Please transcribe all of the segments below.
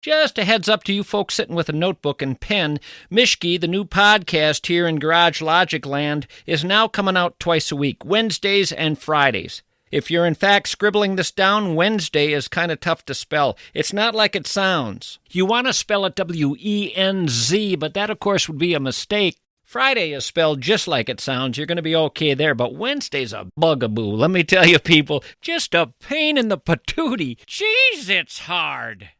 Just a heads up to you folks sitting with a notebook and pen, Mischke, the new podcast here in Garage Logic Land, is now coming out twice a week, Wednesdays and Fridays. If you're in fact scribbling this down, Wednesday is kind of tough to spell. It's not like it sounds. You want to spell it W-E-N-Z, but that, of course, would be a mistake. Friday is spelled just like it sounds. You're going to be okay there, but Wednesday's a bugaboo. Let me tell you, people, just a pain in the patootie. Jeez, it's hard.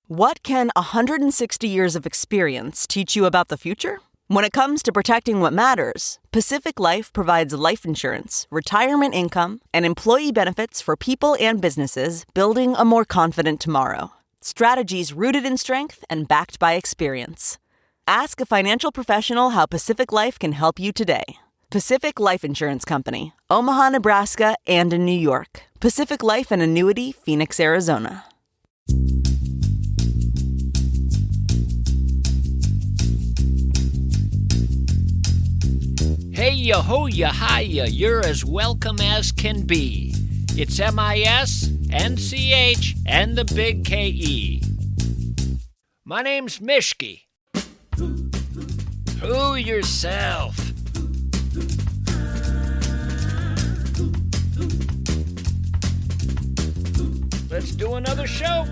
What can 160 years of experience teach you about the future? When it comes to protecting what matters, Pacific Life provides life insurance, retirement income, and employee benefits for people and businesses building a more confident tomorrow. Strategies rooted in strength and backed by experience. Ask a financial professional how Pacific Life can help you today. Pacific Life Insurance Company, Omaha, Nebraska, and in New York. Pacific Life and Annuity, Phoenix, Arizona. Hey ya ho ya hi ya, you're as welcome as can be. It's M-I-S-N-C-H and the big K-E. My name's Mischke. Who yourself? Let's do another show.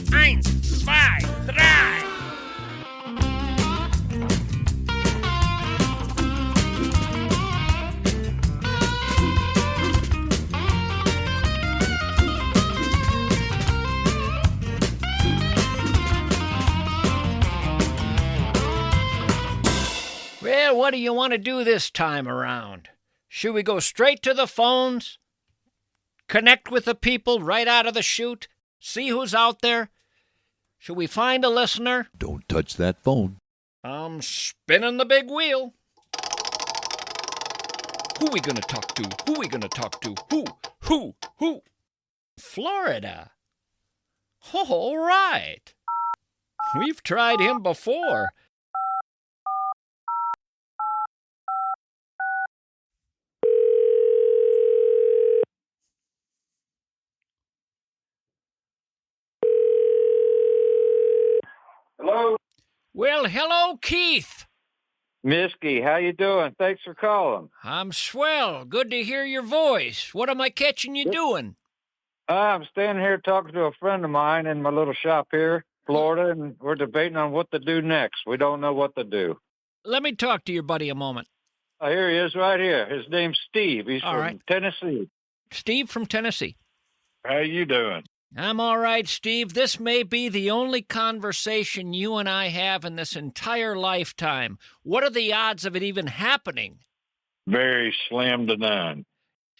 Eins, zwei, drei. Well, what do you want to do this time around? Should we go straight to the phones? Connect with the people right out of the chute? See who's out there? Should we find a listener? Don't touch that phone. I'm spinning the big wheel. Who we gonna talk to? Who we gonna talk to? Who? Florida. All right. We've tried him before. Hello? Well, hello, Keith. Mischke, how you doing? Thanks for calling. I'm swell. Good to hear your voice. What am I catching you doing? I'm standing here talking to a friend of mine in my little shop here, Florida, and we're debating on what to do next. We don't know what to do. Let me talk to your buddy a moment. Oh, here he is right here. His name's Steve. He's All from right. Tennessee. Steve from Tennessee. How you doing? I'm all right, Steve. This may be the only conversation you and I have in this entire lifetime. What are the odds of it even happening? Very slim to none.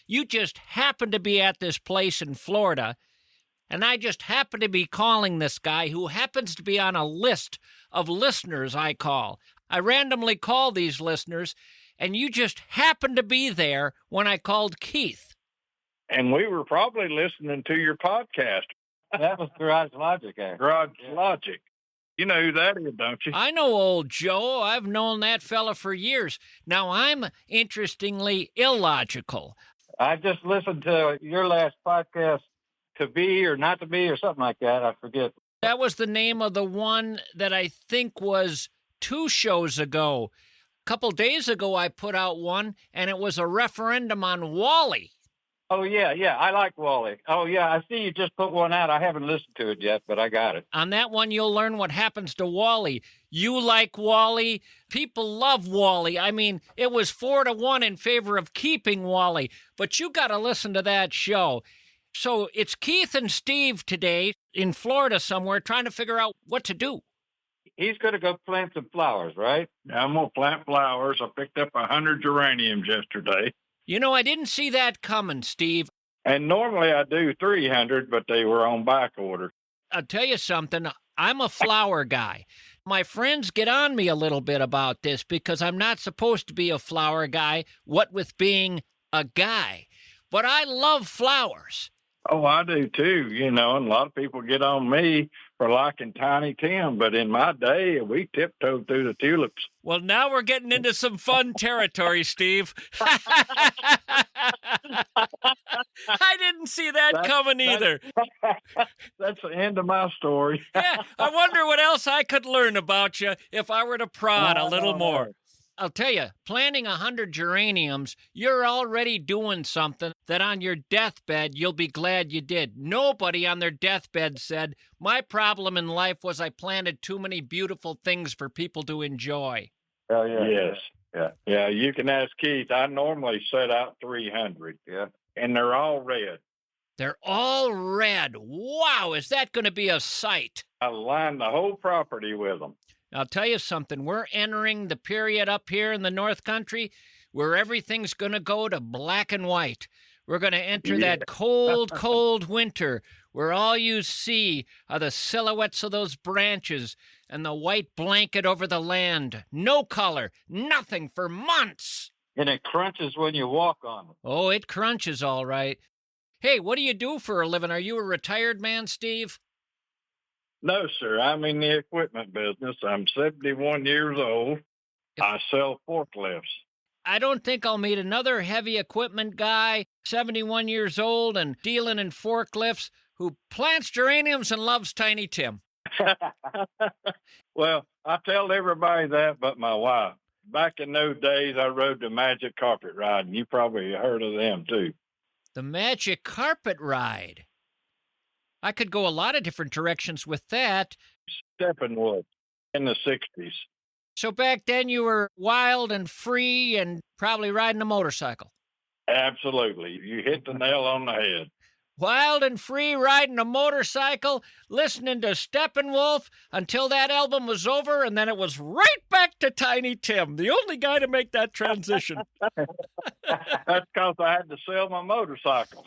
You just happen to be at this place in Florida, and I just happen to be calling this guy who happens to be on a list of listeners I call. I randomly call these listeners, and you just happen to be there when I called Keith. And we were probably listening to your podcast, That was Garage Logic, actually. Garage Logic. You know who that is, don't you? I know old Joe. I've known that fella for years. Now, I'm interestingly illogical. I just listened to your last podcast, To Be or Not to Be or something like that. I forget. That was the name of the one that I think was 2 shows ago. A couple days ago, I put out one, and it was a referendum on Wally. Oh, yeah, I like Wally. Oh, yeah, I see you just put one out. I haven't listened to it yet, but I got it. On that one, you'll learn what happens to Wally. You like Wally. People love Wally. I mean, it was 4-1 in favor of keeping Wally, but you got to listen to that show. So it's Keith and Steve today in Florida somewhere trying to figure out what to do. He's going to go plant some flowers, right? I'm going to plant flowers. I picked up 100 geraniums yesterday. You know, I didn't see that coming, Steve. And normally I do 300, but they were on back order. I'll tell you something. I'm a flower guy. My friends get on me a little bit about this because I'm not supposed to be a flower guy, what with being a guy. But I love flowers. Oh, I do too, and a lot of people get on me for liking Tiny Tim, but in my day, we tiptoed through the tulips. Well, now we're getting into some fun territory, Steve. I didn't see that coming either. That's the end of my story. Yeah, I wonder what else I could learn about you if I were to prod a little more. I'll tell you, planting 100 geraniums, you're already doing something that on your deathbed you'll be glad you did. Nobody on their deathbed said, my problem in life was I planted too many beautiful things for people to enjoy. Oh, yeah. Yes. Yeah, you can ask Keith. I normally set out 300. Yeah. And they're all red. They're all red. Wow, is that going to be a sight? I lined the whole property with them. I'll tell you something. We're entering the period up here in the North Country where everything's going to go to black and white. We're going to enter that cold, cold winter where all you see are the silhouettes of those branches and the white blanket over the land. No color, nothing for months. And it crunches when you walk on it. Oh, it crunches all right. Hey, what do you do for a living? Are you a retired man, Steve? No, sir. I'm in the equipment business. I'm 71 years old. I sell forklifts. I don't think I'll meet another heavy equipment guy, 71 years old and dealing in forklifts, who plants geraniums and loves Tiny Tim. Well, I tell everybody that but my wife. Back in those days, I rode the Magic Carpet Ride, and you probably heard of them, too. The Magic Carpet Ride. I could go a lot of different directions with that. Steppenwolf in the 60s. So back then you were wild and free and probably riding a motorcycle. Absolutely. You hit the nail on the head. Wild and free riding a motorcycle, listening to Steppenwolf until that album was over, and then it was right back to Tiny Tim, the only guy to make that transition. That's because I had to sell my motorcycle.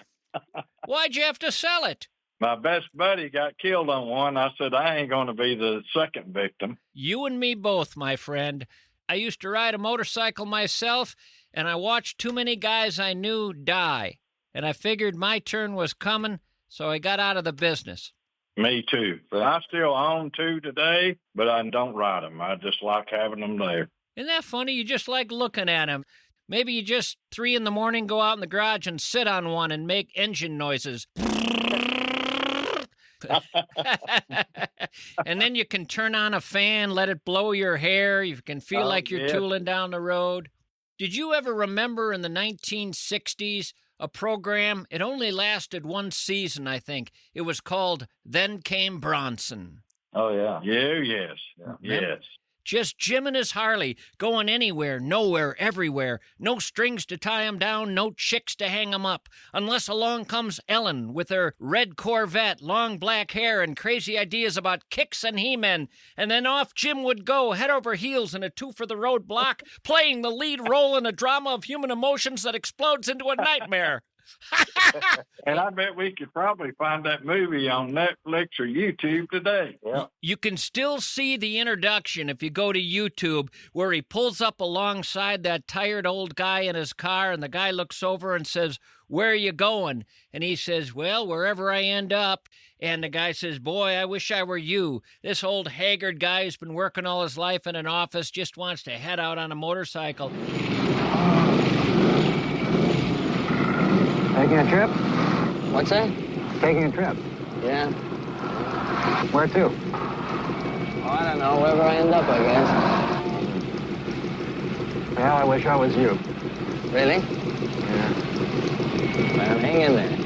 Why'd you have to sell it? My best buddy got killed on one. I said, I ain't going to be the second victim. You and me both, my friend. I used to ride a motorcycle myself, and I watched too many guys I knew die. And I figured my turn was coming, so I got out of the business. Me too. But I still own two today, but I don't ride them. I just like having them there. Isn't that funny? You just like looking at them. Maybe you just 3 a.m. go out in the garage and sit on one and make engine noises. And then you can turn on a fan, let it blow your hair. You can feel like you're tooling down the road. Did you ever remember in the 1960s a program? It only lasted one season, I think. It was called Then Came Bronson. Oh, yeah. Yes. Yes. Just Jim and his Harley, going anywhere, nowhere, everywhere. No strings to tie 'em down, no chicks to hang 'em up. Unless along comes Ellen with her red Corvette, long black hair, and crazy ideas about kicks and he-men. And then off Jim would go, head over heels in a two-for-the-road block, playing the lead role in a drama of human emotions that explodes into a nightmare. And I bet we could probably find that movie on Netflix or YouTube today. Yeah. You can still see the introduction if you go to YouTube, where he pulls up alongside that tired old guy in his car, and the guy looks over and says, "Where are you going?" And he says, "Well, wherever I end up." And the guy says, "Boy, I wish I were you. This old haggard guy who's been working all his life in an office just wants to head out on a motorcycle." Taking a trip? What's that? Taking a trip. Yeah. Where to? Oh, I don't know. Wherever I end up, I guess. Well, I wish I was you. Really? Yeah. Well, hang in there.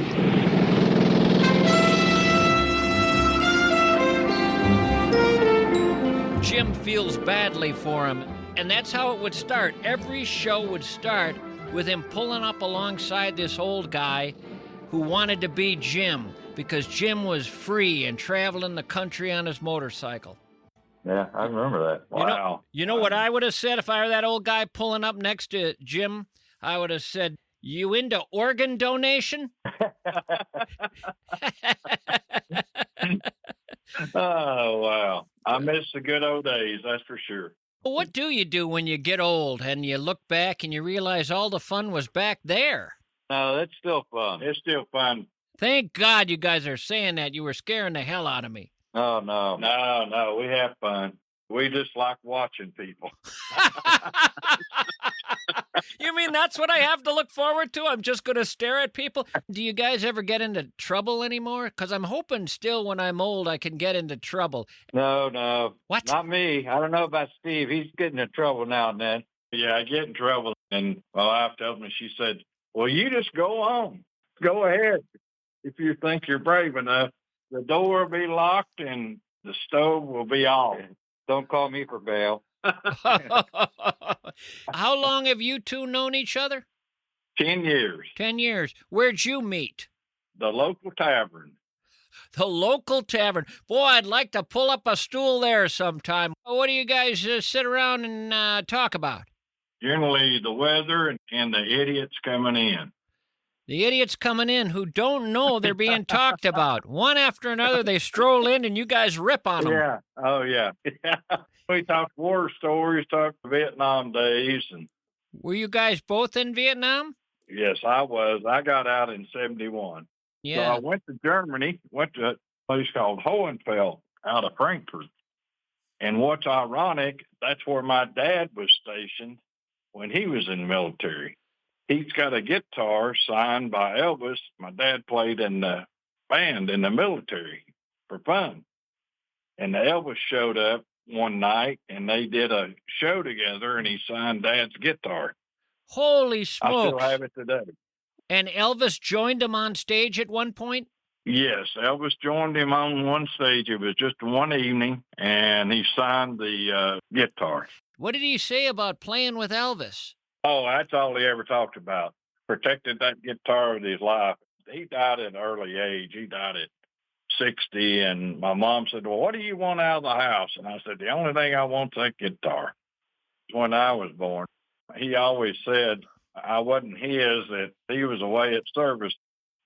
Jim feels badly for him, and that's how it would start. Every show would start with him pulling up alongside this old guy who wanted to be Jim, because Jim was free and traveling the country on his motorcycle. Yeah, I remember that. Wow. You know what I would have said if I were that old guy pulling up next to Jim? I would have said, "You into organ donation?" Oh, wow. I miss the good old days, that's for sure. Well, what do you do when you get old and you look back and you realize all the fun was back there? No, that's still fun. It's still fun. Thank God you guys are saying that. You were scaring the hell out of me. Oh, no. No, we have fun. We just like watching people. You mean that's what I have to look forward to? I'm just going to stare at people? Do you guys ever get into trouble anymore? Because I'm hoping still when I'm old I can get into trouble. No. What? Not me. I don't know about Steve. He's getting in trouble now and then. Yeah, I get in trouble. And my wife told me, she said, well, you just go on. Go ahead. If you think you're brave enough, the door will be locked and the stove will be off. Don't call me for bail. How long have you two known each other? 10 years. 10 years. Where'd you meet? The local tavern. The local tavern. Boy, I'd like to pull up a stool there sometime. What do you guys sit around and talk about? Generally, the weather and the idiots coming in. The idiots coming in who don't know they're being talked about. One after another, they stroll in and you guys rip on them. Yeah. Oh, yeah. We talk war stories, talk Vietnam days. And Were you guys both in Vietnam? yes, I was. I got out in 71. Yeah. So I went to Germany, went to a place called Hohenfeld out of Frankfurt. And what's ironic, that's where my dad was stationed when he was in the military. He's got a guitar signed by Elvis. My dad played in the band in the military for fun. And Elvis showed up one night and they did a show together and he signed Dad's guitar. Holy I still smokes. have it today. And Elvis joined him on stage at one point? Yes, Elvis joined him on one stage. It was just one evening, and he signed the guitar. What did he say about playing with Elvis? Oh, that's all he ever talked about. Protected that guitar with his life. He died at an early age. He died at 60, and my mom said, well, what do you want out of the house? And I said, the only thing I want is that guitar. When I was born, he always said I wasn't his, that he was away at service.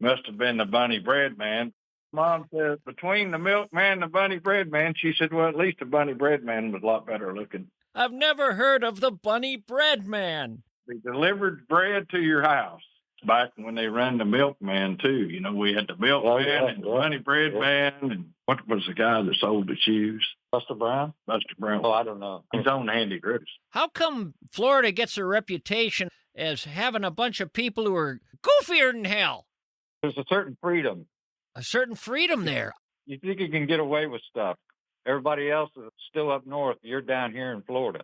Must have been the bunny bread man. Mom said, between the milkman and the bunny bread man, she said, well, at least the bunny bread man was a lot better looking. I've never heard of the bunny bread man. They delivered bread to your house back when they ran the milkman, too. You know, we had the milkman and the bunny bread man. And what was the guy that sold the shoes? Buster Brown? Buster Brown. Oh, I don't know. He's on Handy Groups. How come Florida gets a reputation as having a bunch of people who are goofier than hell? There's a certain freedom. A certain freedom there. You think you can get away with stuff. Everybody else is still up north. You're down here in Florida.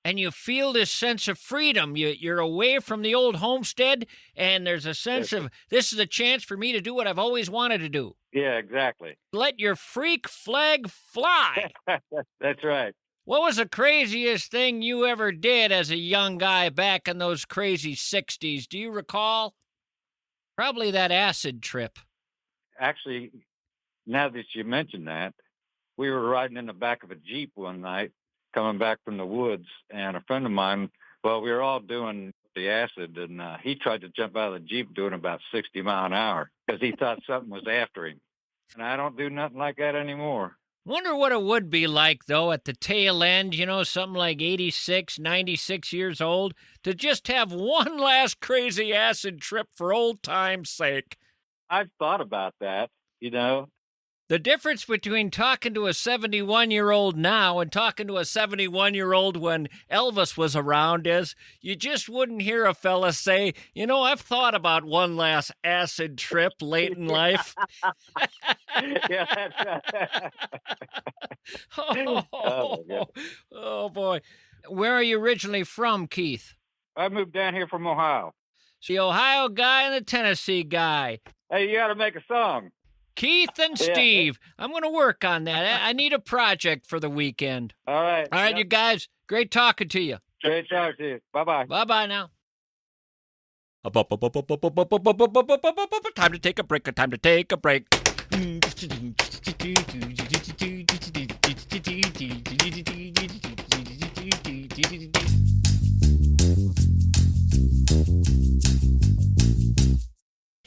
And you feel this sense of freedom. You're away from the old homestead, and there's a sense of, this is a chance for me to do what I've always wanted to do. Yeah, exactly. Let your freak flag fly. That's right. What was the craziest thing you ever did as a young guy back in those crazy 60s? Do you recall? Probably that acid trip. Actually, now that you mention that, we were riding in the back of a Jeep one night, coming back from the woods, and a friend of mine, well, we were all doing the acid, and he tried to jump out of the Jeep doing about 60 miles an hour because he thought something was after him. And I don't do nothing like that anymore. Wonder what it would be like, though, at the tail end, something like 86, 96 years old, to just have one last crazy acid trip for old time's sake. I've thought about that, The difference between talking to a 71-year-old now and talking to a 71-year-old when Elvis was around is you just wouldn't hear a fella say, I've thought about one last acid trip late in life. Yeah, that's right. Oh, boy. Where are you originally from, Keith? I moved down here from Ohio. The Ohio guy and the Tennessee guy. Hey, you got to make a song. Keith and Steve. I'm going to work on that. I need a project for the weekend. All right. All right, you guys. Great talking to you. Great talking to you. Bye-bye. Bye-bye now. Time to take a break. Time to take a break.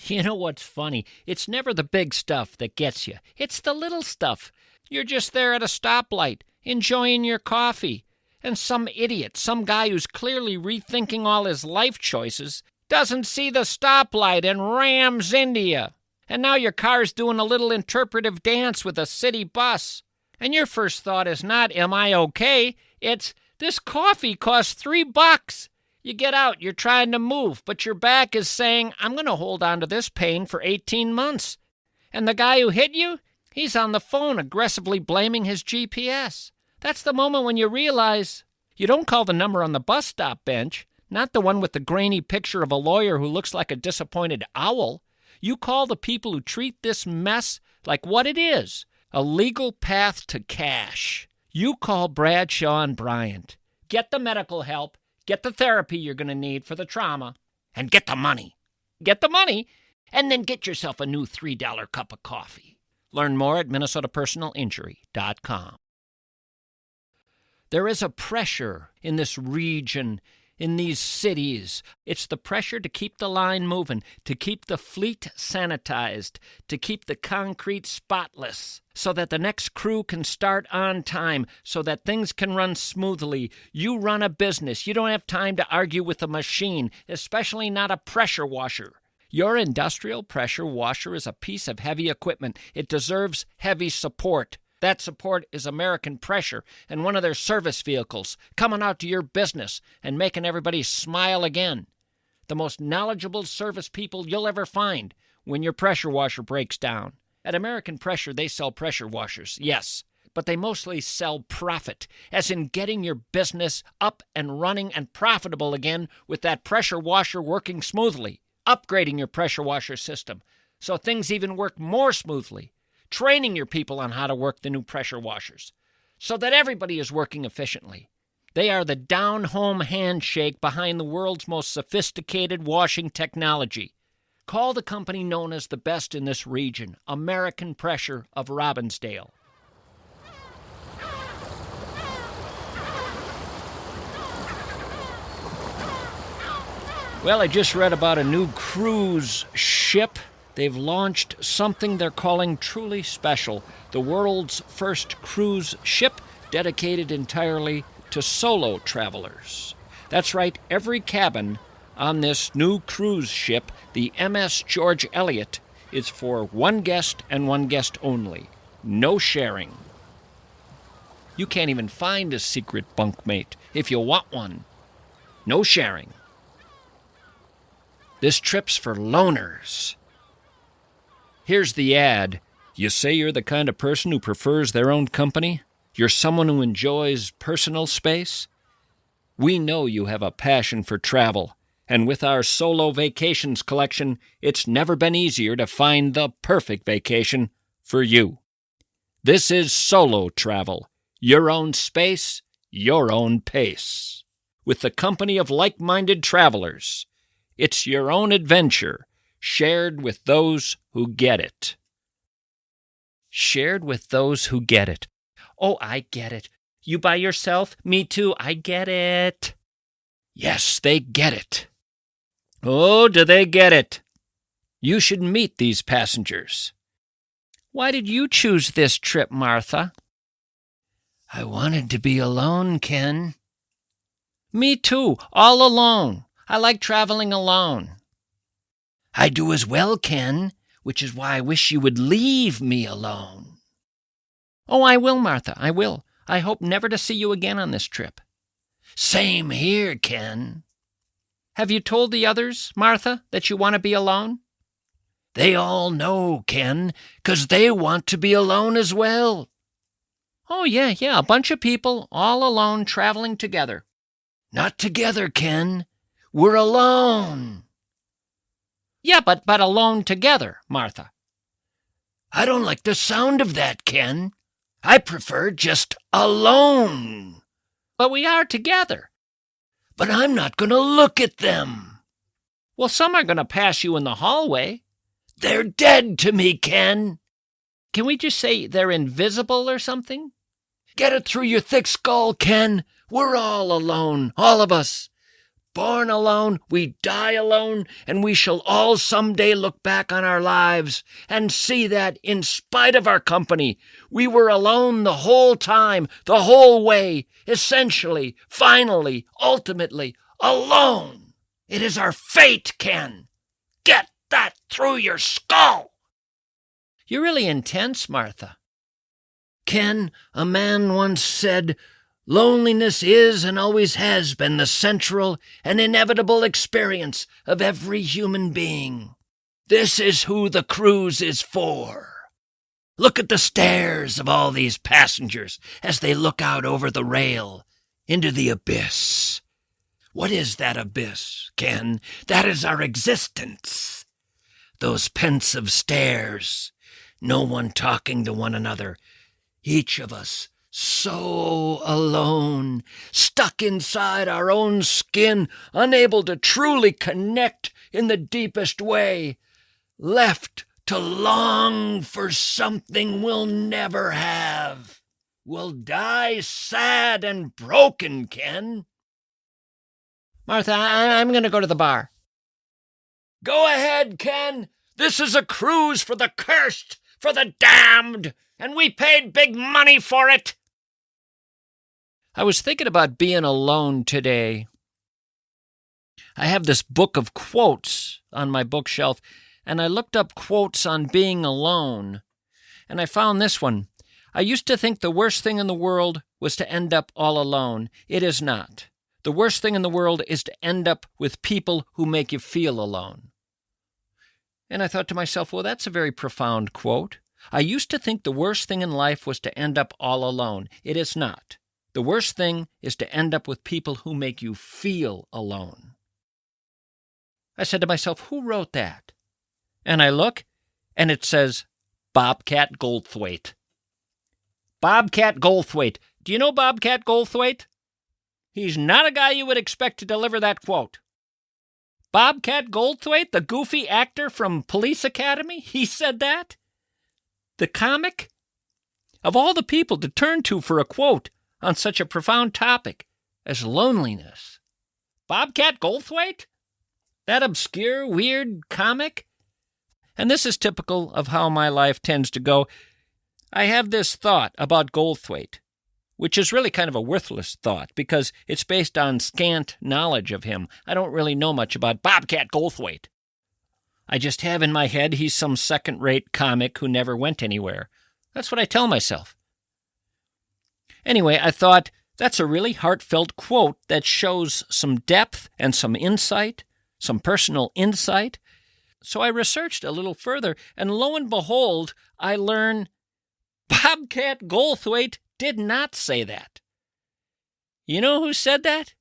You know what's funny? It's never the big stuff that gets you. It's the little stuff. You're just there at a stoplight, enjoying your coffee, and some idiot, some guy who's clearly rethinking all his life choices, doesn't see the stoplight and rams into you. And now your car's doing a little interpretive dance with a city bus. And your first thought is not, am I okay? It's, this coffee costs $3. You get out, you're trying to move, but your back is saying, I'm going to hold on to this pain for 18 months. And the guy who hit you, he's on the phone aggressively blaming his GPS. That's the moment when you realize you don't call the number on the bus stop bench, not the one with the grainy picture of a lawyer who looks like a disappointed owl. You call the people who treat this mess like what it is, a legal path to cash. You call Bradshaw and Bryant. Get the medical help, get the therapy you're going to need for the trauma, and get the money. Get the money, and then get yourself a new $3 cup of coffee. Learn more at MinnesotaPersonalInjury.com. There is a pressure in this region, in these cities. It's the pressure to keep the line moving, to keep the fleet sanitized, to keep the concrete spotless, so that the next crew can start on time, so that things can run smoothly. You run a business. You don't have time to argue with a machine, especially not a pressure washer. Your industrial pressure washer is a piece of heavy equipment. It deserves heavy support. That support is American Pressure and one of their service vehicles coming out to your business and making everybody smile again. The most knowledgeable service people you'll ever find when your pressure washer breaks down. At American Pressure, they sell pressure washers, yes, but they mostly sell profit, as in getting your business up and running and profitable again with that pressure washer working smoothly. Upgrading your pressure washer system so things even work more smoothly, training your people on how to work the new pressure washers so that everybody is working efficiently. They are the down-home handshake behind the world's most sophisticated washing technology. Call the company known as the best in this region, American Pressure of Robbinsdale. Well, I just read about a new cruise ship. They've launched something they're calling Truly Special, the world's first cruise ship dedicated entirely to solo travelers. That's right, every cabin on this new cruise ship, the MS George Eliot, is for one guest and one guest only. No sharing. You can't even find a secret bunkmate if you want one. No sharing. This trip's for loners. Here's the ad. You say you're the kind of person who prefers their own company? You're someone who enjoys personal space? We know you have a passion for travel, and with our Solo Vacations collection, it's never been easier to find the perfect vacation for you. This is solo travel. Your own space, your own pace. With the company of like-minded travelers. It's your own adventure, shared with those who get it. Shared with those who get it. Oh, I get it. You by yourself? Me too. I get it. Yes, they get it. Oh, do they get it? You should meet these passengers. Why did you choose this trip, Martha? I wanted to be alone, Ken. Me too, all alone. I like traveling alone. I do as well, Ken, which is why I wish you would leave me alone. Oh, I will, Martha, I will. I hope never to see you again on this trip. Same here, Ken. Have you told the others, Martha, that you want to be alone? They all know, Ken, 'cause they want to be alone as well. Oh, yeah, a bunch of people all alone traveling together. Not together, Ken. We're alone. Yeah, but alone together, Martha. I don't like the sound of that, Ken. I prefer just alone. But we are together. But I'm not going to look at them. Well, some are going to pass you in the hallway. They're dead to me, Ken. Can we just say they're invisible or something? Get it through your thick skull, Ken. We're all alone, all of us. Born alone, we die alone, and we shall all someday look back on our lives and see that, in spite of our company, we were alone the whole time, the whole way, essentially, finally, ultimately, alone. It is our fate, Ken. Get that through your skull. You're really intense, Martha. Ken, a man once said, loneliness is and always has been the central and inevitable experience of every human being. This is who the cruise is for. Look at the stares of all these passengers as they look out over the rail into the abyss. What is that abyss, Ken? That is our existence. Those pensive stares, no one talking to one another, each of us so alone, stuck inside our own skin, unable to truly connect in the deepest way, left to long for something we'll never have. We'll die sad and broken, Ken. Martha, I'm going to go to the bar. Go ahead, Ken. This is a cruise for the cursed, for the damned, and we paid big money for it. I was thinking about being alone today. I have this book of quotes on my bookshelf, and I looked up quotes on being alone, and I found this one. I used to think the worst thing in the world was to end up all alone. It is not. The worst thing in the world is to end up with people who make you feel alone. And I thought to myself, well, that's a very profound quote. I used to think the worst thing in life was to end up all alone. It is not. The worst thing is to end up with people who make you feel alone. I said to myself, who wrote that? And I look, and it says, Bobcat Goldthwait. Bobcat Goldthwait. Do you know Bobcat Goldthwait? He's not a guy you would expect to deliver that quote. Bobcat Goldthwait, the goofy actor from Police Academy, he said that? The comic? Of all the people to turn to for a quote on such a profound topic as loneliness. Bobcat Goldthwait? That obscure, weird comic? And this is typical of how my life tends to go. I have this thought about Goldthwait, which is really kind of a worthless thought because it's based on scant knowledge of him. I don't really know much about Bobcat Goldthwait. I just have in my head he's some second-rate comic who never went anywhere. That's what I tell myself. Anyway, I thought that's a really heartfelt quote that shows some depth and some insight, some personal insight. So I researched a little further, and lo and behold, I learn Bobcat Goldthwait did not say that. You know who said that?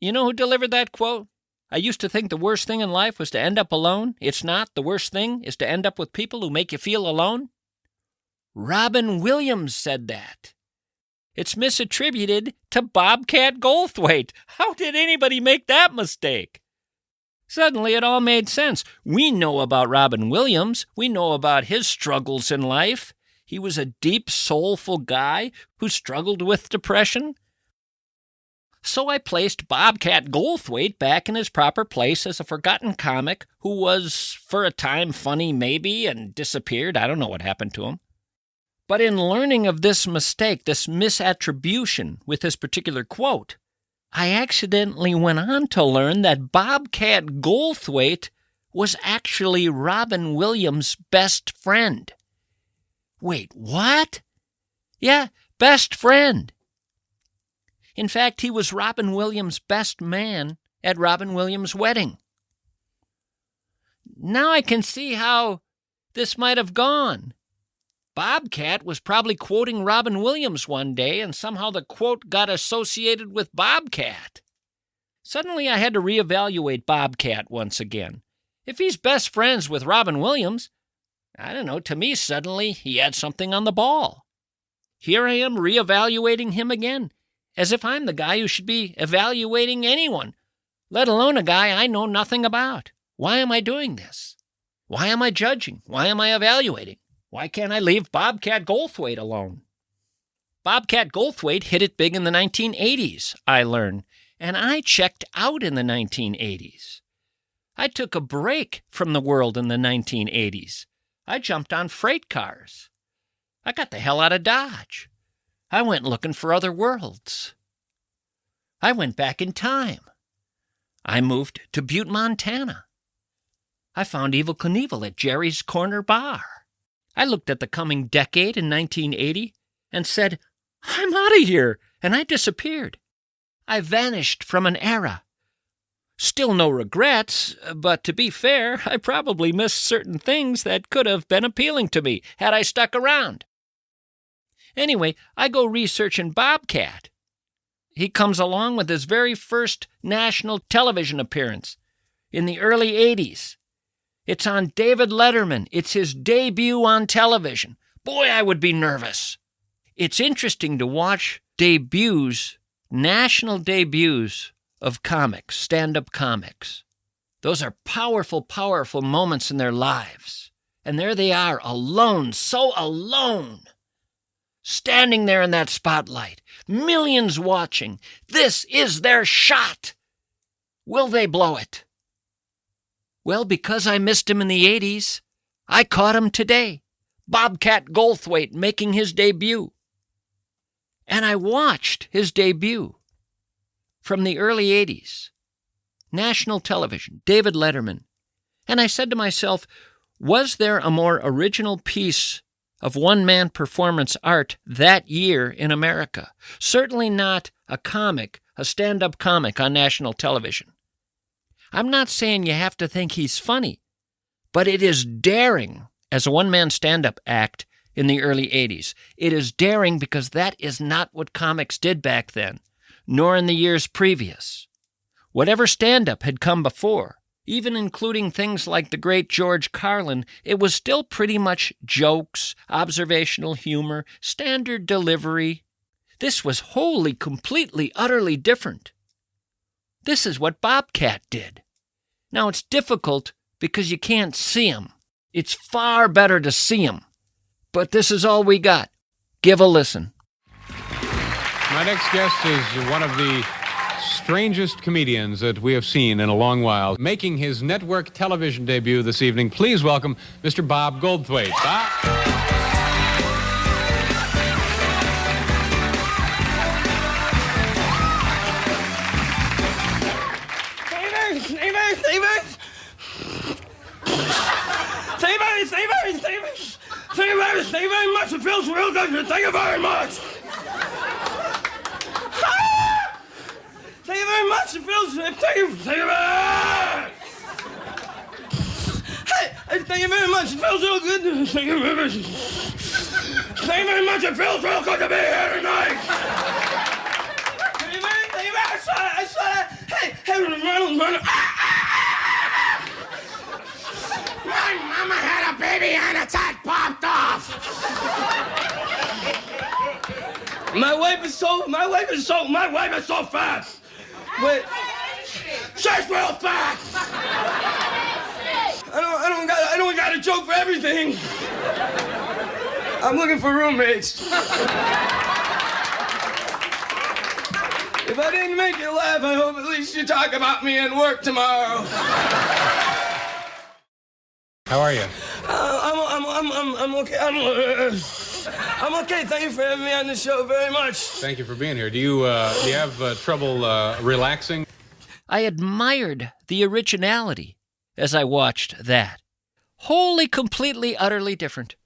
You know who delivered that quote? I used to think the worst thing in life was to end up alone. It's not. The worst thing is to end up with people who make you feel alone. Robin Williams said that. It's misattributed to Bobcat Goldthwait. How did anybody make that mistake? Suddenly it all made sense. We know about Robin Williams. We know about his struggles in life. He was a deep, soulful guy who struggled with depression. So I placed Bobcat Goldthwait back in his proper place as a forgotten comic who was, for a time, funny maybe, and disappeared. I don't know what happened to him. But in learning of this mistake, this misattribution with this particular quote, I accidentally went on to learn that Bobcat Goldthwait was actually Robin Williams' best friend. Wait, what? Yeah, best friend. In fact, he was Robin Williams' best man at Robin Williams' wedding. Now I can see how this might have gone. Bobcat was probably quoting Robin Williams one day, and somehow the quote got associated with Bobcat. Suddenly I had to reevaluate Bobcat once again. If he's best friends with Robin Williams, I don't know, to me suddenly he had something on the ball. Here I am reevaluating him again, as if I'm the guy who should be evaluating anyone, let alone a guy I know nothing about. Why am I doing this? Why am I judging? Why am I evaluating? Why can't I leave Bobcat Goldthwait alone? Bobcat Goldthwait hit it big in the 1980s, I learned, and I checked out in the 1980s. I took a break from the world in the 1980s. I jumped on freight cars. I got the hell out of Dodge. I went looking for other worlds. I went back in time. I moved to Butte, Montana. I found Evel Knievel at Jerry's Corner Bar. I looked at the coming decade in 1980 and said, I'm out of here, and I disappeared. I vanished from an era. Still no regrets, but to be fair, I probably missed certain things that could have been appealing to me had I stuck around. Anyway, I go researching Bobcat. He comes along with his very first national television appearance in the early 80s. It's on David Letterman. It's his debut on television. Boy, I would be nervous. It's interesting to watch debuts, national debuts of comics, stand-up comics. Those are powerful, powerful moments in their lives. And there they are, alone, so alone, standing there in that spotlight, millions watching. This is their shot. Will they blow it? Well, because I missed him in the 80s, I caught him today. Bobcat Goldthwait making his debut. And I watched his debut from the early 80s. National television, David Letterman. And I said to myself, was there a more original piece of one-man performance art that year in America? Certainly not a comic, a stand-up comic on national television. I'm not saying you have to think he's funny, but it is daring as a one-man stand-up act in the early 80s. It is daring because that is not what comics did back then, nor in the years previous. Whatever stand-up had come before, even including things like the great George Carlin, it was still pretty much jokes, observational humor, standard delivery. This was wholly, completely, utterly different. This is what Bobcat did. Now, it's difficult because you can't see him. It's far better to see him. But this is all we got. Give a listen. My next guest is one of the strangest comedians that we have seen in a long while. Making his network television debut this evening, please welcome Mr. Bob Goldthwait. Bob. Thank you very much. It feels real good. Thank you very much. Thank you very much. It feels. Thank you very much. Hey, thank you very much. It feels real good. Thank you very much. Thank you very much. It feels real good to be here tonight. Thank you very much. I saw that. Hey, Ronald. My mama had a baby and its head popped off. My wife is so fast. Wait, she's real fast. I don't got a joke for everything. I'm looking for roommates. If I didn't make you laugh, I hope at least you talk about me at work tomorrow. How are you? I'm okay. I'm okay. Thank you for having me on the show very much. Thank you for being here. Do you have trouble relaxing? I admired the originality as I watched that. Wholly, completely, utterly different.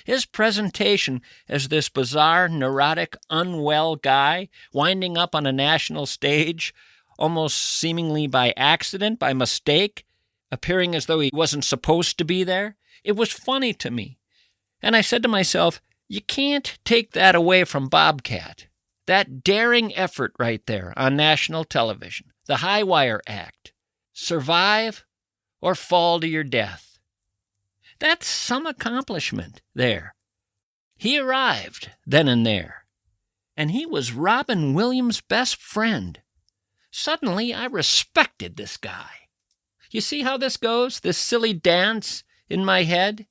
His presentation as this bizarre, neurotic, unwell guy winding up on a national stage, almost seemingly by accident, by mistake, appearing as though he wasn't supposed to be there, it was funny to me. And I said to myself, you can't take that away from Bobcat. That daring effort right there on national television, the High Wire Act, survive or fall to your death. That's some accomplishment there. He arrived then and there, and he was Robin Williams' best friend. Suddenly, I respected this guy. You see how this goes, this silly dance in my head?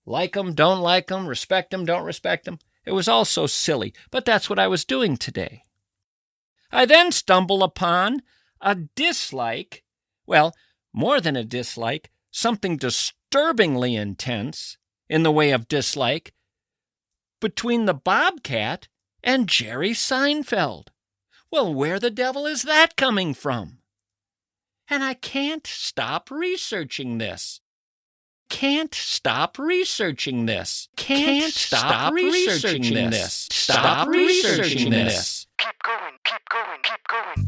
Like him, don't like him, respect him, don't respect him. It was all so silly, but that's what I was doing today. I then stumble upon a dislike, well, more than a dislike, something disturbingly intense in the way of dislike, between the Bobcat and Jerry Seinfeld. Well, where the devil is that coming from? And I can't stop researching this. can't stop researching this. Can't stop researching this. Stop researching this. Keep going, keep going, keep going.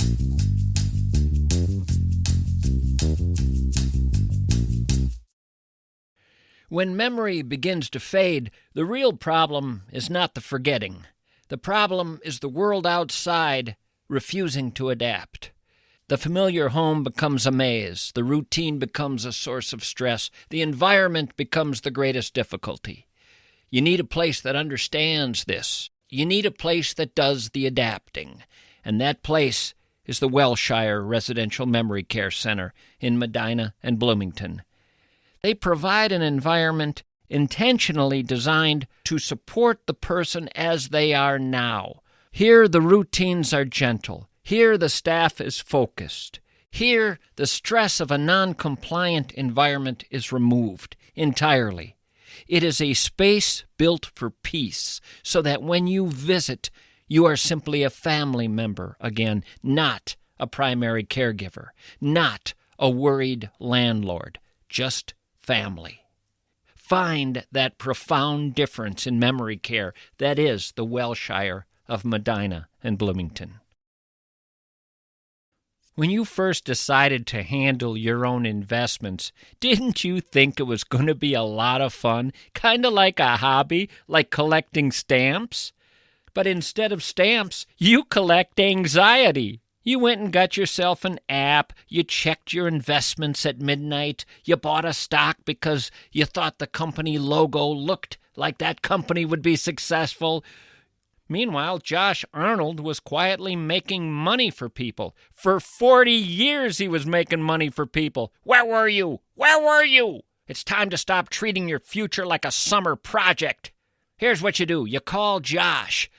When memory begins to fade, the real problem is not the forgetting. The problem is the world outside refusing to adapt. The familiar home becomes a maze. The routine becomes a source of stress. The environment becomes the greatest difficulty. You need a place that understands this. You need a place that does the adapting. And that place is the Wellshire Residential Memory Care Center in Medina and Bloomington. They provide an environment intentionally designed to support the person as they are now. Here the routines are gentle. Here the staff is focused. Here the stress of a non-compliant environment is removed entirely. It is a space built for peace, so that when you visit, you are simply a family member again, not a primary caregiver, not a worried landlord, just family. Find that profound difference in memory care that is the Wellshire of Medina and Bloomington. When you first decided to handle your own investments, didn't you think it was going to be a lot of fun? Kind of like a hobby, like collecting stamps? But instead of stamps, you collect anxiety. You went and got yourself an app, you checked your investments at midnight, you bought a stock because you thought the company logo looked like that company would be successful. Meanwhile, Josh Arnold was quietly making money for people. For 40 years he was making money for people. Where were you? Where were you? It's time to stop treating your future like a summer project. Here's what you do. You call Josh.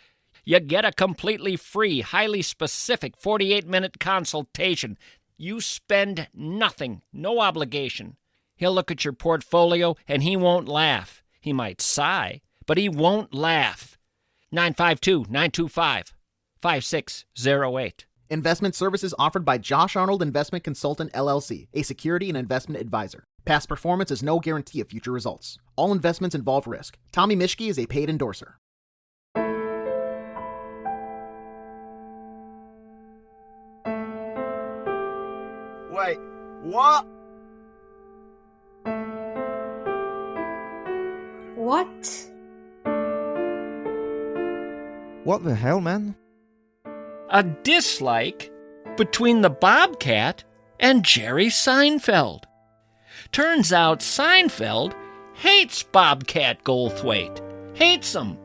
You get a completely free, highly specific 48-minute consultation. You spend nothing, no obligation. He'll look at your portfolio and he won't laugh. He might sigh, but he won't laugh. 952-925-5608. Investment services offered by Josh Arnold Investment Consultant, LLC, a security and investment advisor. Past performance is no guarantee of future results. All investments involve risk. Tommy Mischke is a paid endorser. Wait, what? What? What the hell, man? A dislike between the Bobcat and Jerry Seinfeld. Turns out Seinfeld hates Bobcat Goldthwait. Hates him.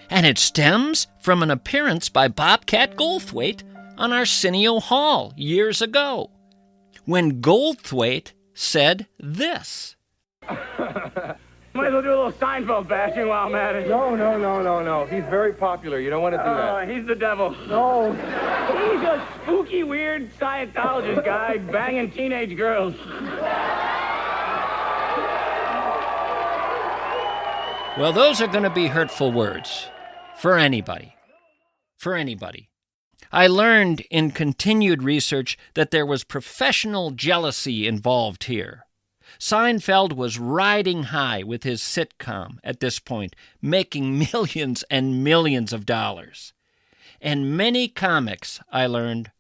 And it stems from an appearance by Bobcat Goldthwait on Arsenio Hall years ago, when Goldthwait said this. Might as well do a little Seinfeld bashing while I'm at it. No. He's very popular. You don't want to do that. He's the devil. No. He's a spooky, weird Scientologist guy banging teenage girls. Well, those are going to be hurtful words for anybody. For anybody. I learned in continued research that there was professional jealousy involved here. Seinfeld was riding high with his sitcom at this point, making millions and millions of dollars. And many comics, I learned,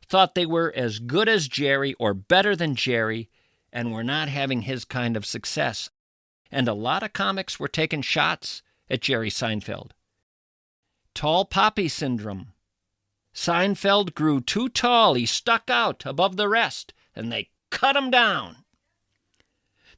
thought they were as good as Jerry or better than Jerry and were not having his kind of success. And a lot of comics were taking shots at Jerry Seinfeld. Tall poppy syndrome. Seinfeld grew too tall. He stuck out above the rest, and they cut him down.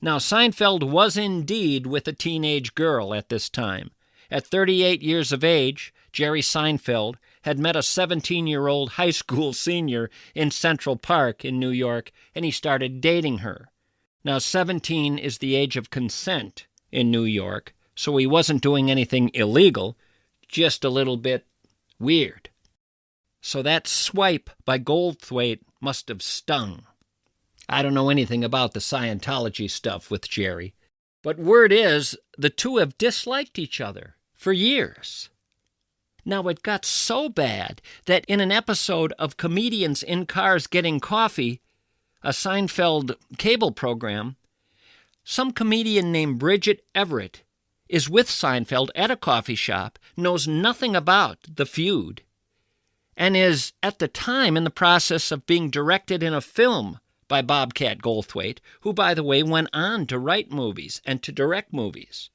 Now, Seinfeld was indeed with a teenage girl at this time. At 38 years of age, Jerry Seinfeld had met a 17-year-old high school senior in Central Park in New York, and he started dating her. Now, 17 is the age of consent in New York, so he wasn't doing anything illegal, just a little bit weird. So that swipe by Goldthwait must have stung. I don't know anything about the Scientology stuff with Jerry, but word is the two have disliked each other for years. Now, it got so bad that in an episode of Comedians in Cars Getting Coffee, a Seinfeld cable program, Some comedian named Bridget Everett is with Seinfeld at a coffee shop, knows nothing about the feud, and is at the time in the process of being directed in a film by Bobcat Goldthwait, who, by the way, went on to write movies and to direct movies.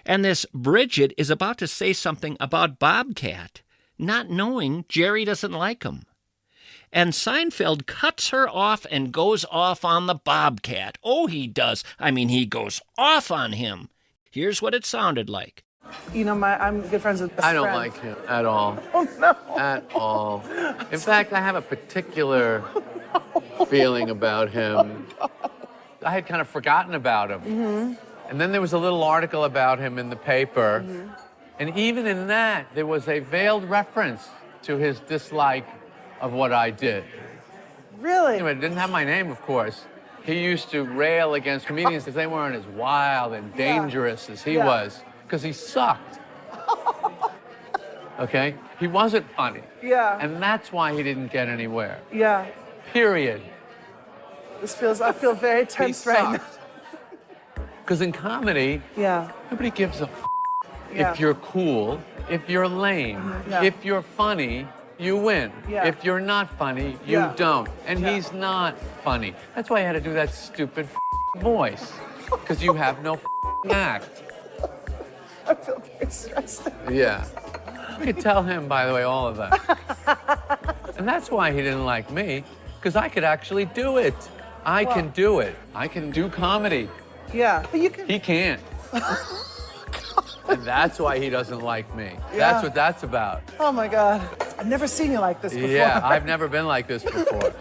And this Bridget is about to say something about Bobcat, not knowing Jerry doesn't like him. And Seinfeld cuts her off and goes off on the Bobcat. Oh, he does. I mean, he goes off on him. Here's what it sounded like. You know, I'm good friends with best I don't friend. like him at all. Oh, no. At all. In fact, I have a particular feeling about him. I had kind of forgotten about him. Mm-hmm. And then there was a little article about him in the paper. Mm-hmm. And even in that, there was a veiled reference to his dislike of what I did. Really? Anyway, it didn't have my name, of course. He used to rail against comedians because they weren't as wild and dangerous as he was, because he sucked. Okay? He wasn't funny. Yeah. And that's why he didn't get anywhere. Yeah. Period. I feel very tense right now. Because in comedy, nobody gives a if you're cool, if you're lame, if you're funny, you win. Yeah. If you're not funny, you don't. And he's not funny. That's why I had to do that stupid voice. Because you have no act. I feel very stressed. Yeah. You could tell him, by the way, all of that. And that's why he didn't like me, because I could actually do it. I can do it. I can do comedy. Yeah, but you can. He can't. And that's why he doesn't like me. Yeah. That's what that's about. Oh my God. I've never seen you like this before. Yeah, I've never been like this before.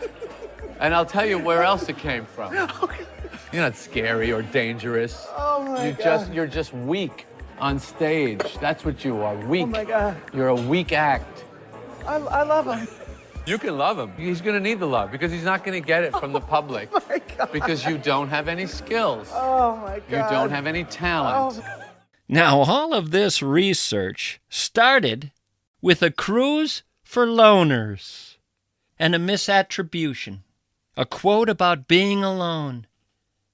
And I'll tell you where else it came from. Okay. You're not scary or dangerous. Oh my God. You're just weak on stage. That's what you are, weak. Oh my God. You're a weak act. I love him. You can love him. He's gonna need the love because he's not gonna get it from the public. Oh my God. Because you don't have any skills. Oh my God. You don't have any talent. Oh. Now, all of this research started with a cruise for loners and a misattribution, a quote about being alone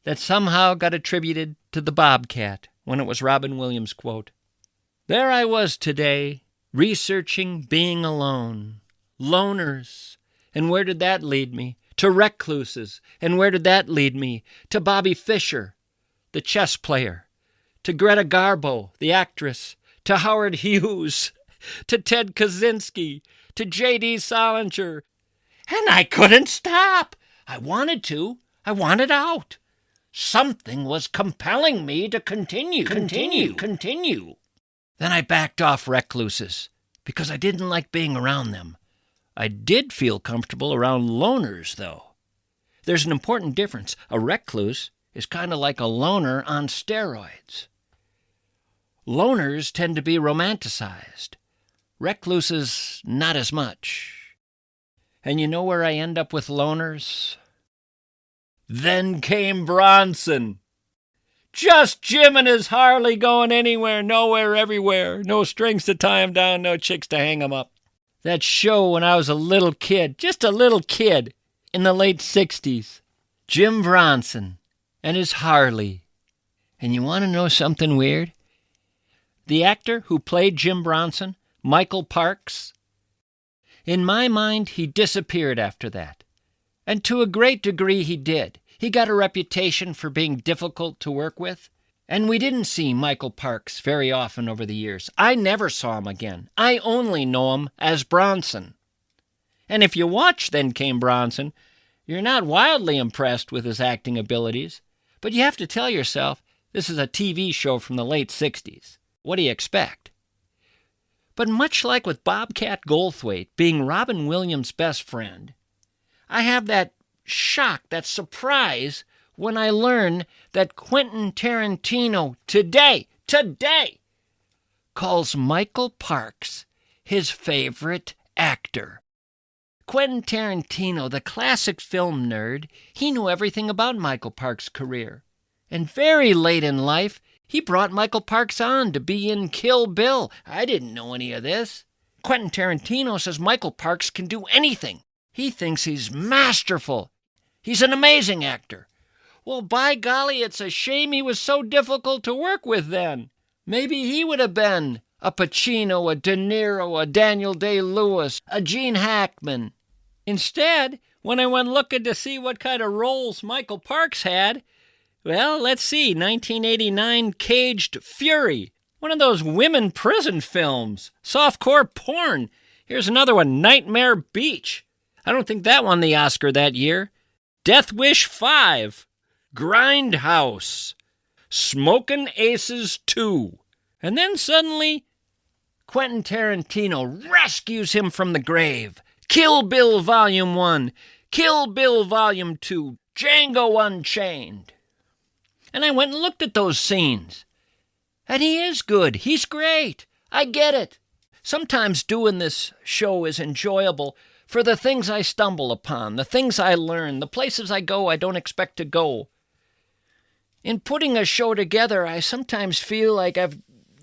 that somehow got attributed to the Bobcat when it was Robin Williams' quote. There I was today, researching being alone, loners, and where did that lead me? To recluses, and where did that lead me? To Bobby Fischer, the chess player, to Greta Garbo, the actress, to Howard Hughes, to Ted Kaczynski, to J.D. Salinger. And I couldn't stop. I wanted to. I wanted out. Something was compelling me to continue. Then I backed off recluses because I didn't like being around them. I did feel comfortable around loners, though. There's an important difference. A recluse is kind of like a loner on steroids. Loners tend to be romanticized. Recluses, not as much. And you know where I end up with loners? Then came Bronson. Just Jim and his Harley going anywhere, nowhere, everywhere. No strings to tie him down, no chicks to hang him up. That show when I was a little kid, just a little kid, in the late 60s. Jim Bronson and his Harley. And you want to know something weird? The actor who played Jim Bronson, Michael Parks, in my mind, he disappeared after that. And to a great degree, he did. He got a reputation for being difficult to work with. And we didn't see Michael Parks very often over the years. I never saw him again. I only know him as Bronson. And if you watch Then Came Bronson, you're not wildly impressed with his acting abilities. But you have to tell yourself, this is a TV show from the late 60s. What do you expect? But much like with Bobcat Goldthwait being Robin Williams' best friend, I have that shock, that surprise, when I learn that Quentin Tarantino today, calls Michael Parks his favorite actor. Quentin Tarantino, the classic film nerd, he knew everything about Michael Parks' career. And very late in life, he brought Michael Parks on to be in Kill Bill. I didn't know any of this. Quentin Tarantino says Michael Parks can do anything. He thinks he's masterful. He's an amazing actor. Well, by golly, it's a shame he was so difficult to work with then. Maybe he would have been a Pacino, a De Niro, a Daniel Day-Lewis, a Gene Hackman. Instead, when I went looking to see what kind of roles Michael Parks had, well, let's see, 1989 Caged Fury, one of those women prison films, softcore porn. Here's another one, Nightmare Beach. I don't think that won the Oscar that year. Death Wish 5, Grindhouse, Smokin' Aces 2. And then suddenly, Quentin Tarantino rescues him from the grave. Kill Bill Volume 1, Kill Bill Volume 2, Django Unchained. And I went and looked at those scenes. And he is good. He's great. I get it. Sometimes doing this show is enjoyable for the things I stumble upon, the things I learn, the places I go I don't expect to go. In putting a show together, I sometimes feel like I've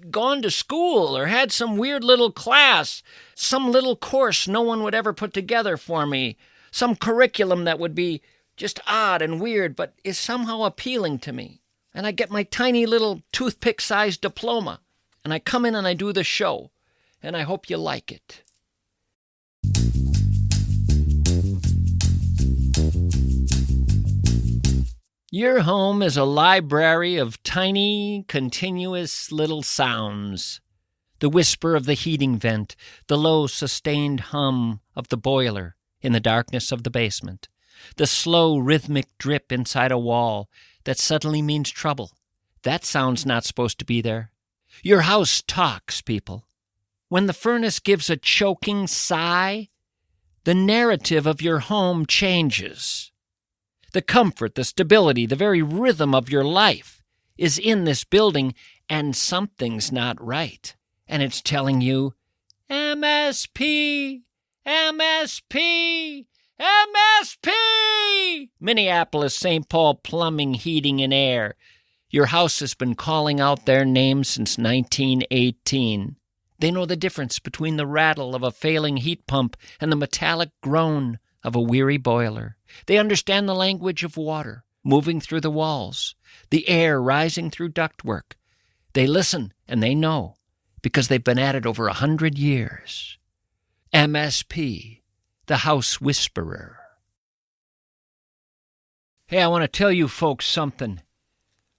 gone to school or had some weird little class, some little course no one would ever put together for me, some curriculum that would be just odd and weird but is somehow appealing to me. And I get my tiny little toothpick-sized diploma, and I come in and I do the show, and I hope you like it. Your home is a library of tiny, continuous little sounds. The whisper of the heating vent, the low, sustained hum of the boiler in the darkness of the basement, the slow, rhythmic drip inside a wall that suddenly means trouble. That sound's not supposed to be there. Your house talks, people. When the furnace gives a choking sigh, the narrative of your home changes. The comfort, the stability, the very rhythm of your life is in this building, and something's not right. And it's telling you, MSP, MSP, MSP! Minneapolis, St. Paul Plumbing, Heating, and Air. Your house has been calling out their name since 1918. They know the difference between the rattle of a failing heat pump and the metallic groan of a weary boiler. They understand the language of water moving through the walls, the air rising through ductwork. They listen and they know because they've been at it over 100 years. MSP, the House Whisperer. Hey, I want to tell you folks something.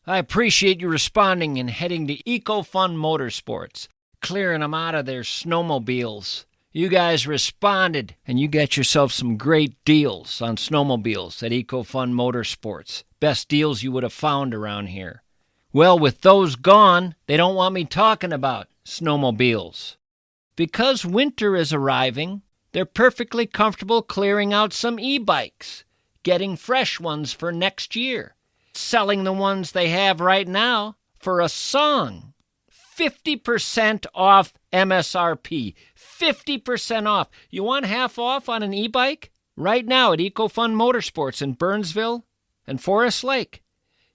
I appreciate you responding and heading to EcoFun Motorsports, clearing them out of their snowmobiles. You guys responded, and you got yourself some great deals on snowmobiles at EcoFun Motorsports. Best deals you would have found around here. Well, with those gone, they don't want me talking about snowmobiles. Because winter is arriving, they're perfectly comfortable clearing out some e-bikes, getting fresh ones for next year, selling the ones they have right now for a song. 50% off MSRP. 50% off. You want half off on an e-bike? Right now at EcoFun Motorsports in Burnsville and Forest Lake.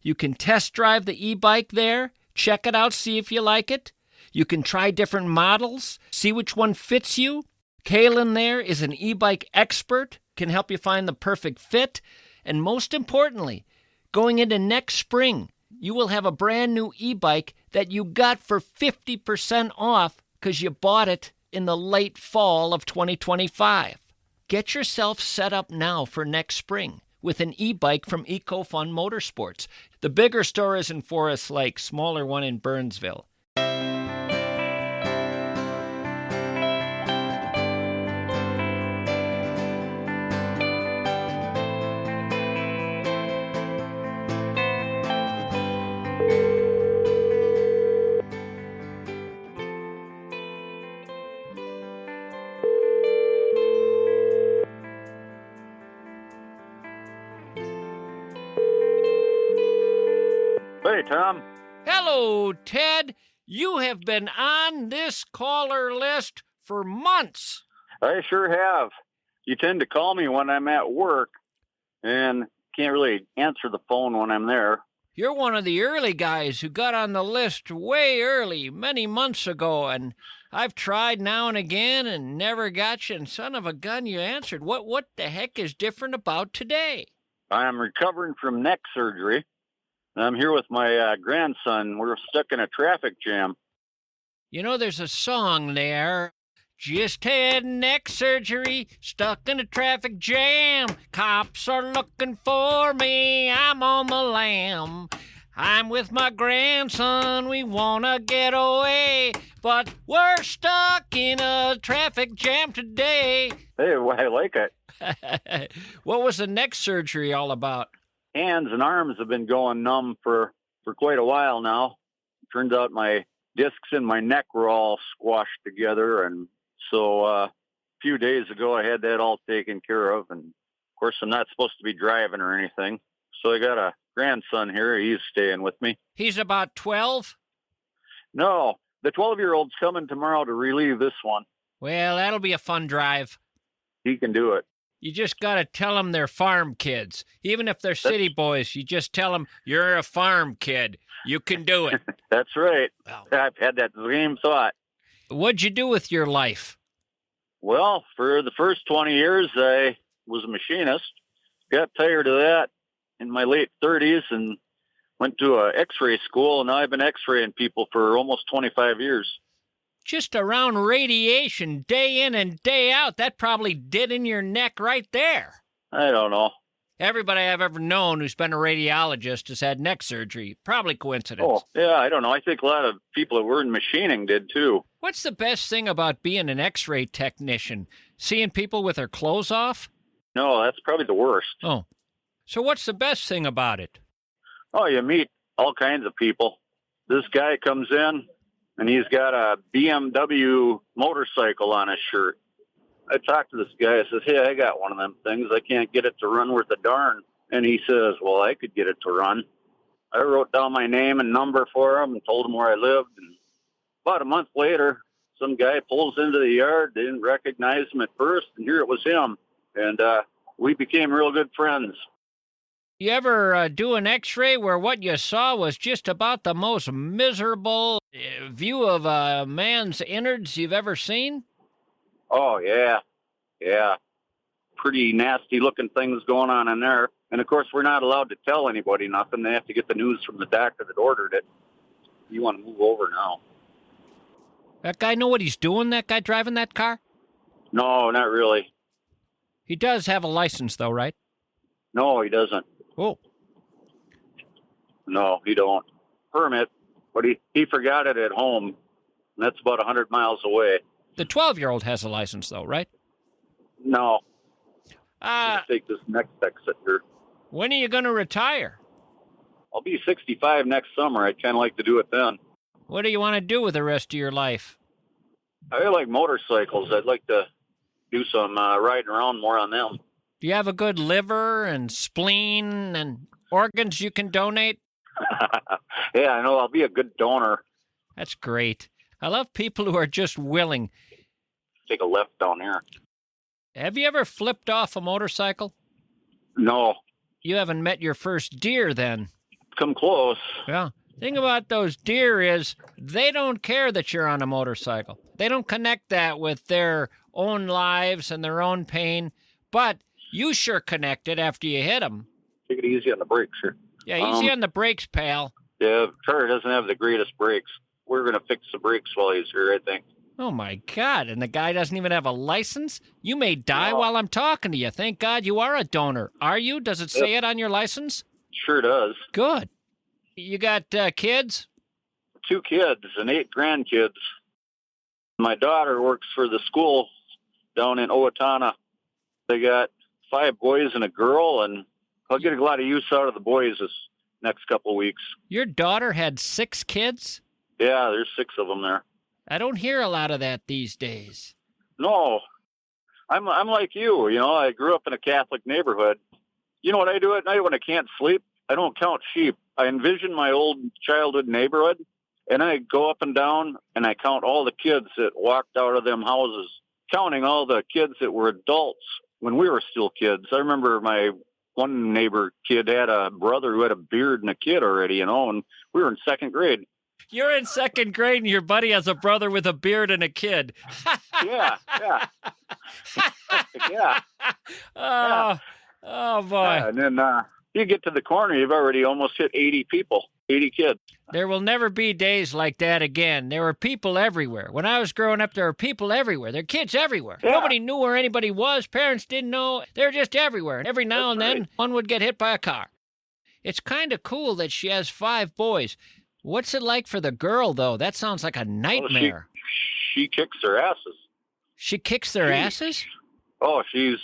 You can test drive the e-bike there, check it out, see if you like it. You can try different models, see which one fits you. Kaylin there is an e-bike expert, can help you find the perfect fit. And most importantly, going into next spring, you will have a brand new e-bike that you got for 50% off because you bought it in the late fall of 2025. Get yourself set up now for next spring with an e-bike from EcoFun Motorsports. The bigger store is in Forest Lake, smaller one in Burnsville. Hey, Tom. Hello, Ted. You have been on this caller list for months. I sure have. You tend to call me when I'm at work and can't really answer the phone when I'm there. You're one of the early guys who got on the list way early, many months ago, and I've tried now and again and never got you, and son of a gun, you answered. What the heck is different about today? I'm recovering from neck surgery. I'm here with my grandson. We're stuck in a traffic jam. You know, there's a song there. Just had neck surgery, stuck in a traffic jam. Cops are looking for me, I'm on the lam. I'm with my grandson, we wanna get away, but we're stuck in a traffic jam today. Hey, well, I like it. What was the neck surgery all about? Hands and arms have been going numb for quite a while now. Turns out my discs in my neck were all squashed together, and so a few days ago I had that all taken care of. And of course, I'm not supposed to be driving or anything, so I got a grandson here. He's staying with me. He's about 12? No, the 12-year-old's coming tomorrow to relieve this one. Well, that'll be a fun drive. He can do it. You just got to tell them they're farm kids. Even if they're city boys, you just tell them, you're a farm kid. You can do it. That's right. Wow. I've had that same thought. What'd you do with your life? Well, for the first 20 years, I was a machinist. Got tired of that in my late 30s and went to an x-ray school, and now I've been x-raying people for almost 25 years. Just around radiation, day in and day out, that probably did in your neck right there. I don't know. Everybody I've ever known who's been a radiologist has had neck surgery. Probably coincidence. Oh, yeah, I don't know. I think a lot of people that were in machining did, too. What's the best thing about being an x-ray technician? Seeing people with their clothes off? No, that's probably the worst. Oh. So what's the best thing about it? Oh, you meet all kinds of people. This guy comes in, and he's got a BMW motorcycle on his shirt. I talked to this guy. I says, hey, I got one of them things. I can't get it to run worth a darn. And he says, well, I could get it to run. I wrote down my name and number for him and told him where I lived. And about a month later, some guy pulls into the yard. They didn't recognize him at first, and here it was him. And we became real good friends. You ever do an x-ray where what you saw was just about the most miserable view of a man's innards you've ever seen? Oh, yeah. Yeah. Pretty nasty-looking things going on in there. And, of course, we're not allowed to tell anybody nothing. They have to get the news from the doctor that ordered it. You want to move over now. That guy know what he's doing, that guy driving that car? No, not really. He does have a license, though, right? No, he doesn't. Oh. No, he don't. Permit, but he forgot it at home. And that's about 100 miles away. The 12-year-old has a license, though, right? No. Let's take this next exit here. When are you going to retire? I'll be 65 next summer. I'd kind of like to do it then. What do you want to do with the rest of your life? I like motorcycles. I'd like to do some riding around more on them. Do you have a good liver and spleen and organs you can donate? Yeah, I know. I'll be a good donor. That's great. I love people who are just willing. Take a left down here. Have you ever flipped off a motorcycle? No. You haven't met your first deer then. Come close. Yeah. Thing about those deer is they don't care that you're on a motorcycle. They don't connect that with their own lives and their own pain. But you sure connect it after you hit them. Take it easy on the brakes here. Yeah, easy on the brakes, pal. Yeah, Trevor doesn't have the greatest brakes. We're going to fix the brakes while he's here, I think. Oh, my God. And the guy doesn't even have a license? You may die while I'm talking to you. Thank God you are a donor. Are you? Does it say it on your license? Sure does. Good. You got kids? 2 kids and 8 grandkids. My daughter works for the school down in Owatonna. They got 5 boys and a girl, and I'll get a lot of use out of the boys this next couple of weeks. Your daughter had 6 kids? Yeah, there's 6 of them there. I don't hear a lot of that these days. No. I'm like you, I grew up in a Catholic neighborhood. You know what I do at night when I can't sleep? I don't count sheep. I envision my old childhood neighborhood, and I go up and down, and I count all the kids that walked out of them houses, counting all the kids that were adults when we were still kids. I remember my one neighbor kid had a brother who had a beard and a kid already, and we were in 2nd grade. You're in 2nd grade, and your buddy has a brother with a beard and a kid. Yeah. Oh, Oh, boy. And then you get to the corner, you've already almost hit 80 people, 80 kids. There will never be days like that again. There were people everywhere. When I was growing up, there were people everywhere. There were kids everywhere. Yeah. Nobody knew where anybody was. Parents didn't know. They were just everywhere. And every now and then, one would get hit by a car. It's kind of cool that she has 5 boys. What's it like for the girl, though? That sounds like a nightmare. She kicks their asses. She kicks their asses? Oh, she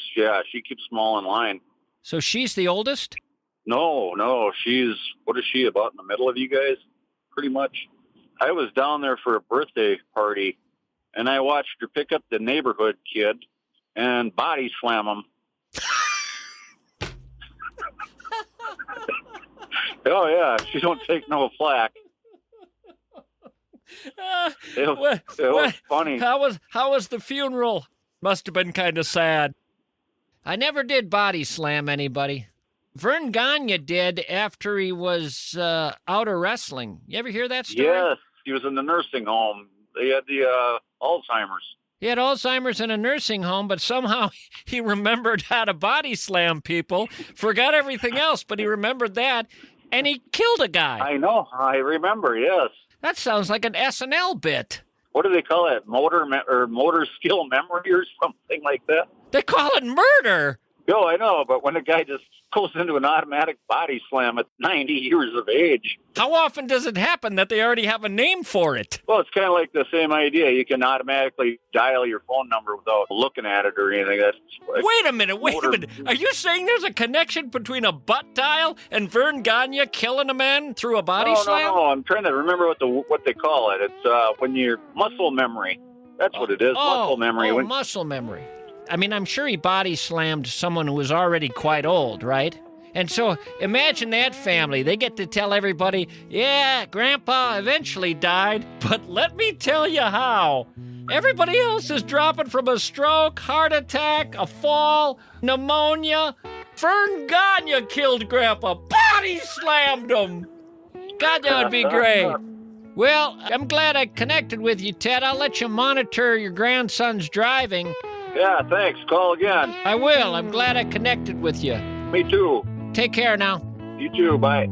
keeps them all in line. So she's the oldest? No, what is she, about in the middle of you guys? Pretty much. I was down there for a birthday party, and I watched her pick up the neighborhood kid and body slam him. Oh, yeah, she don't take no flack. It was funny. How was the funeral? Must have been kind of sad. I never did body slam anybody. Vern Gagne did after he was out of wrestling. You ever hear that story? Yes, he was in the nursing home. They had the Alzheimer's. He had Alzheimer's in a nursing home, but somehow he remembered how to body slam people, forgot everything else, but he remembered that, and he killed a guy. I know. I remember, yes. That sounds like an SNL bit. What do they call it? Motor skill memory or something like that? They call it murder. No, I know, but when a guy just goes into an automatic body slam at 90 years of age. How often does it happen that they already have a name for it? Well, it's kind of like the same idea. You can automatically dial your phone number without looking at it or anything. Wait a minute. Are you saying there's a connection between a butt dial and Vern Gagne killing a man through a body slam? No. I'm trying to remember what they call it. It's when you're muscle memory. That's what it is, muscle memory. Muscle memory. I mean, I'm sure he body slammed someone who was already quite old, right? And so imagine that family. They get to tell everybody, yeah, Grandpa eventually died, but let me tell you how. Everybody else is dropping from a stroke, heart attack, a fall, pneumonia. Vern Gagne killed Grandpa. Body slammed him. God, that would be great. Well, I'm glad I connected with you, Ted. I'll let you monitor your grandson's driving. Yeah, thanks. Call again. I will. I'm glad I connected with you. Me too. Take care now. You too. Bye.